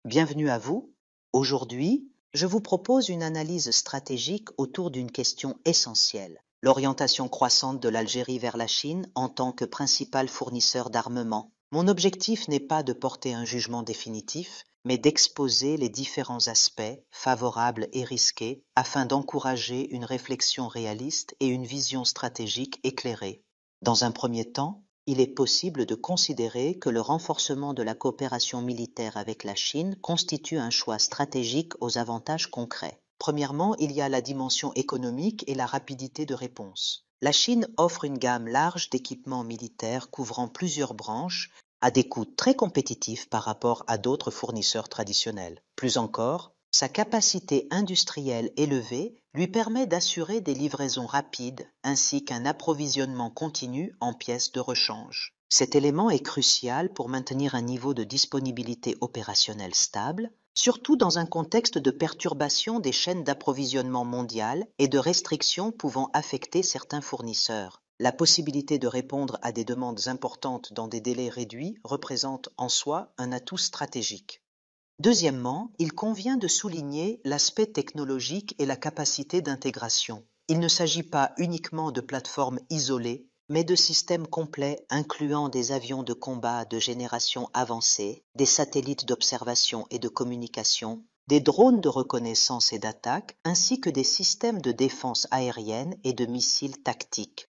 Bienvenue à vous. Aujourd'hui, je vous propose une analyse stratégique autour d'une question essentielle, l'orientation croissante de l'Algérie vers la Chine en tant que principal fournisseur d'armement. Mon objectif n'est pas de porter un jugement définitif, mais d'exposer les différents aspects, favorables et risqués, afin d'encourager une réflexion réaliste et une vision stratégique éclairée. Dans un premier temps, il est possible de considérer que le renforcement de la coopération militaire avec la Chine constitue un choix stratégique aux avantages concrets. Premièrement, il y a la dimension économique et la rapidité de réponse. La Chine offre une gamme large d'équipements militaires couvrant plusieurs branches à des coûts très compétitifs par rapport à d'autres fournisseurs traditionnels. Plus encore, sa capacité industrielle élevée lui permet d'assurer des livraisons rapides ainsi qu'un approvisionnement continu en pièces de rechange. Cet élément est crucial pour maintenir un niveau de disponibilité opérationnelle stable, surtout dans un contexte de perturbation des chaînes d'approvisionnement mondiales et de restrictions pouvant affecter certains fournisseurs. La possibilité de répondre à des demandes importantes dans des délais réduits représente en soi un atout stratégique. Deuxièmement, il convient de souligner l'aspect technologique et la capacité d'intégration. Il ne s'agit pas uniquement de plateformes isolées, mais de systèmes complets incluant des avions de combat de génération avancée, des satellites d'observation et de communication, des drones de reconnaissance et d'attaque, ainsi que des systèmes de défense aérienne et de missiles tactiques.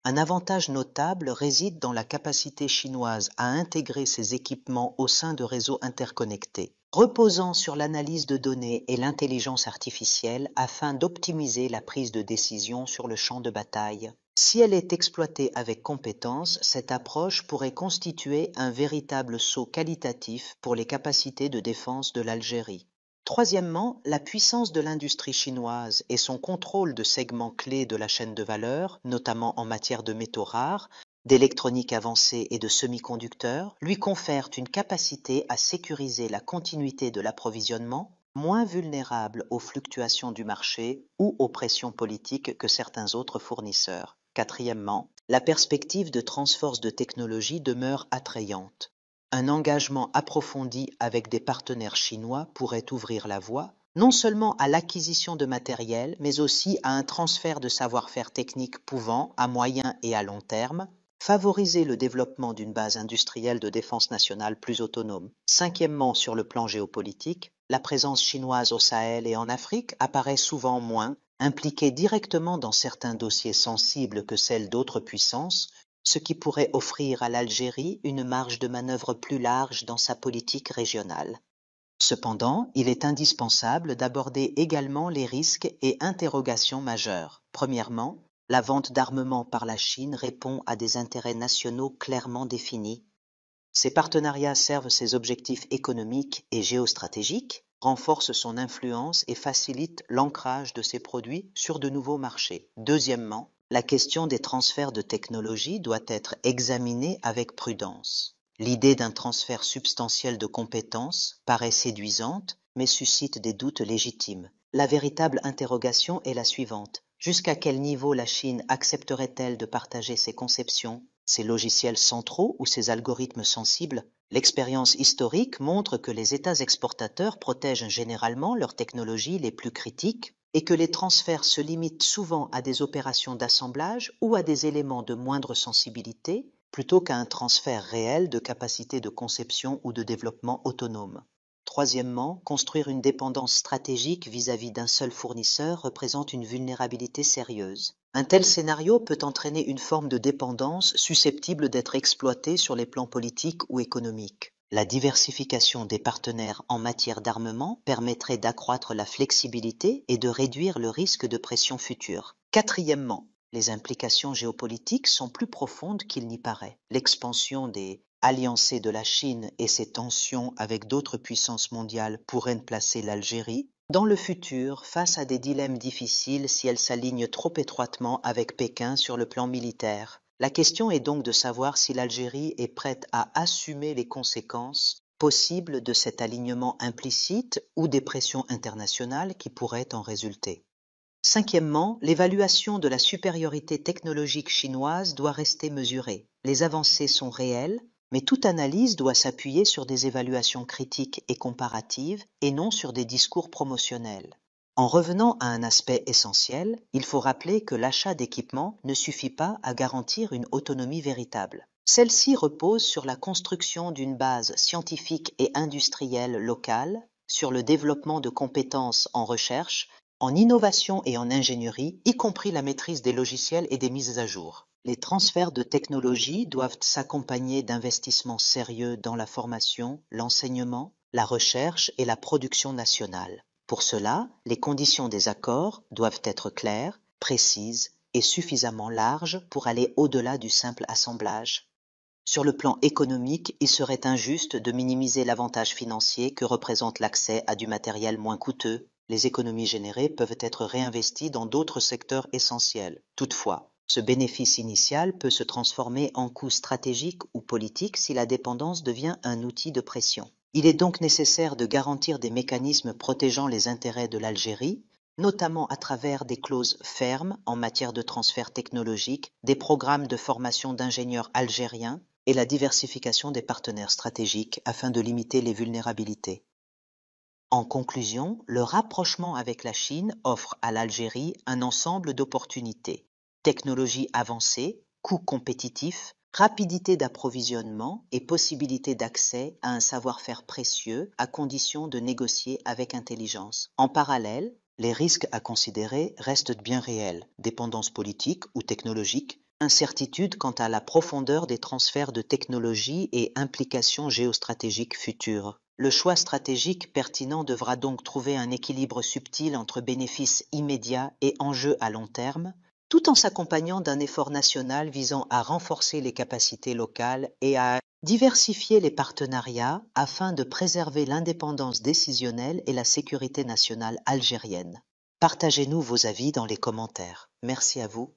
Un avantage notable réside dans la capacité chinoise à intégrer ces équipements au sein de réseaux interconnectés, reposant sur l'analyse de données et l'intelligence artificielle afin d'optimiser la prise de décision sur le champ de bataille. Si elle est exploitée avec compétence, cette approche pourrait constituer un véritable saut qualitatif pour les capacités de défense de l'Algérie. Troisièmement, la puissance de l'industrie chinoise et son contrôle de segments clés de la chaîne de valeur, notamment en matière de métaux rares, d'électronique avancée et de semi-conducteurs, lui confèrent une capacité à sécuriser la continuité de l'approvisionnement, moins vulnérable aux fluctuations du marché ou aux pressions politiques que certains autres fournisseurs. Quatrièmement, la perspective de transfert de technologie demeure attrayante. Un engagement approfondi avec des partenaires chinois pourrait ouvrir la voie non seulement à l'acquisition de matériel, mais aussi à un transfert de savoir-faire technique pouvant, à moyen et à long terme, favoriser le développement d'une base industrielle de défense nationale plus autonome. Cinquièmement, sur le plan géopolitique, la présence chinoise au Sahel et en Afrique apparaît souvent moins impliquée directement dans certains dossiers sensibles que celle d'autres puissances, ce qui pourrait offrir à l'Algérie une marge de manœuvre plus large dans sa politique régionale. Cependant, il est indispensable d'aborder également les risques et interrogations majeures. Premièrement, la vente d'armements par la Chine répond à des intérêts nationaux clairement définis. Ces partenariats servent ses objectifs économiques et géostratégiques, renforcent son influence et facilitent l'ancrage de ses produits sur de nouveaux marchés. Deuxièmement, la question des transferts de technologie doit être examinée avec prudence. L'idée d'un transfert substantiel de compétences paraît séduisante, mais suscite des doutes légitimes. La véritable interrogation est la suivante. Jusqu'à quel niveau la Chine accepterait-elle de partager ses conceptions, ses logiciels centraux ou ses algorithmes sensibles? L'expérience historique montre que les États exportateurs protègent généralement leurs technologies les plus critiques et que les transferts se limitent souvent à des opérations d'assemblage ou à des éléments de moindre sensibilité, plutôt qu'à un transfert réel de capacité de conception ou de développement autonome. Troisièmement, construire une dépendance stratégique vis-à-vis d'un seul fournisseur représente une vulnérabilité sérieuse. Un tel scénario peut entraîner une forme de dépendance susceptible d'être exploitée sur les plans politiques ou économiques. La diversification des partenaires en matière d'armement permettrait d'accroître la flexibilité et de réduire le risque de pression future. Quatrièmement, les implications géopolitiques sont plus profondes qu'il n'y paraît. L'expansion des alliancés de la Chine et ses tensions avec d'autres puissances mondiales pourraient placer l'Algérie dans le futur face à des dilemmes difficiles si elle s'aligne trop étroitement avec Pékin sur le plan militaire. La question est donc de savoir si l'Algérie est prête à assumer les conséquences possibles de cet alignement implicite ou des pressions internationales qui pourraient en résulter. Cinquièmement, l'évaluation de la supériorité technologique chinoise doit rester mesurée. Les avancées sont réelles, Mais toute analyse doit s'appuyer sur des évaluations critiques et comparatives et non sur des discours promotionnels. En revenant à un aspect essentiel, il faut rappeler que l'achat d'équipements ne suffit pas à garantir une autonomie véritable. Celle-ci repose sur la construction d'une base scientifique et industrielle locale, sur le développement de compétences en recherche, en innovation et en ingénierie, y compris la maîtrise des logiciels et des mises à jour. Les transferts de technologie doivent s'accompagner d'investissements sérieux dans la formation, l'enseignement, la recherche et la production nationale. Pour cela, les conditions des accords doivent être claires, précises et suffisamment larges pour aller au-delà du simple assemblage. Sur le plan économique, il serait injuste de minimiser l'avantage financier que représente l'accès à du matériel moins coûteux. Les économies générées peuvent être réinvesties dans d'autres secteurs essentiels. Toutefois, ce bénéfice initial peut se transformer en coût stratégique ou politique si la dépendance devient un outil de pression. Il est donc nécessaire de garantir des mécanismes protégeant les intérêts de l'Algérie, notamment à travers des clauses fermes en matière de transfert technologique, des programmes de formation d'ingénieurs algériens et la diversification des partenaires stratégiques afin de limiter les vulnérabilités. En conclusion, le rapprochement avec la Chine offre à l'Algérie un ensemble d'opportunités. Technologie avancée, coûts compétitifs, rapidité d'approvisionnement et possibilité d'accès à un savoir-faire précieux à condition de négocier avec intelligence. En parallèle, les risques à considérer restent bien réels, dépendance politique ou technologique, incertitude quant à la profondeur des transferts de technologie et implications géostratégiques futures. Le choix stratégique pertinent devra donc trouver un équilibre subtil entre bénéfices immédiats et enjeux à long terme, tout en s'accompagnant d'un effort national visant à renforcer les capacités locales et à diversifier les partenariats afin de préserver l'indépendance décisionnelle et la sécurité nationale algérienne. Partagez-nous vos avis dans les commentaires. Merci à vous